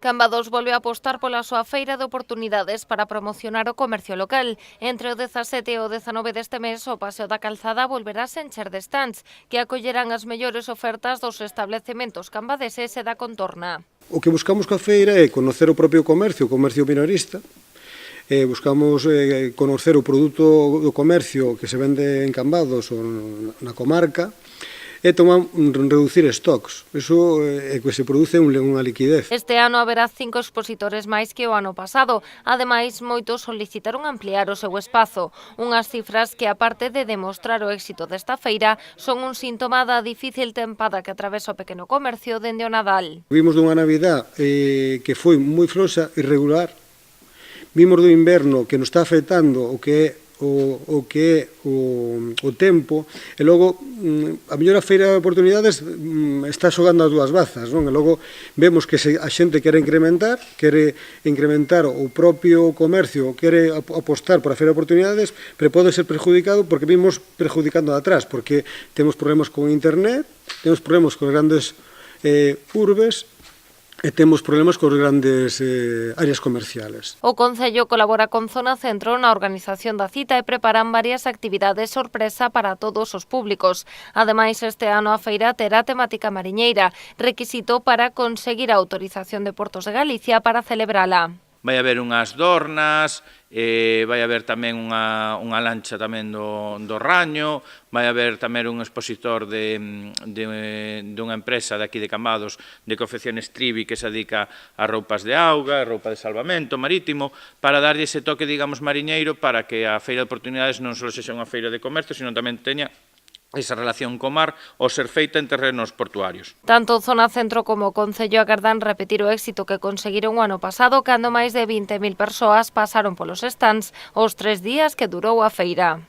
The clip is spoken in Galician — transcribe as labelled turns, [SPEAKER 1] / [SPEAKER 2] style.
[SPEAKER 1] Cambados volve a apostar pola súa feira de oportunidades para promocionar o comercio local. Entre o 17 e o 19 deste mes, o Paseo da Calzada volverá a encher de stands que acollerán as mellores ofertas dos establecementos cambadeses e da contorna.
[SPEAKER 2] O que buscamos coa feira é conocer o propio comercio minorista. Buscamos conocer o produto do comercio que se vende en Cambados ou na comarca e reducir stocks. Iso é que se produce unha liquidez.
[SPEAKER 1] Este ano haberá 5 expositores máis que o ano pasado. Ademais, moitos solicitaron ampliar o seu espazo. Unhas cifras que, aparte de demostrar o éxito desta feira, son un síntoma da difícil tempada que atravesa o pequeno comercio dende o Nadal.
[SPEAKER 2] Vimos dunha Navidad que foi moi floxa, irregular. Vimos do inverno que nos está afectando o que é o tempo, e logo a mellor a feira de oportunidades está xogando as dúas bazas, non? E logo vemos que se a xente quere incrementar o propio comercio, quere apostar por a feira de oportunidades, pero pode ser perjudicado porque vimos perjudicando atrás, porque temos problemas con internet, temos problemas con grandes urbes, e temos problemas con grandes áreas comerciales.
[SPEAKER 1] O Concello colabora con Zona Centro na organización da cita e preparan varias actividades sorpresa para todos os públicos. Ademais, este ano a feira terá temática mariñeira, requisito para conseguir a autorización de Portos de Galicia para celebrala.
[SPEAKER 3] Vai haber unhas dornas, vai haber tamén unha lancha tamén do Raño, vai haber tamén un expositor dunha empresa de aquí de Cambados de Confecciones Trivi que se dedica a roupas de auga, roupa de salvamento marítimo, para darlle ese toque, digamos, mariñeiro para que a Feira de Oportunidades non só sexa unha feira de comercio, sino tamén teña esa relación co mar ao ser feita en terrenos portuarios.
[SPEAKER 1] Tanto Zona Centro como o Concello agardan repetir o éxito que conseguiron o ano pasado cando máis de 20.000 persoas pasaron polos stands os 3 días que durou a feira.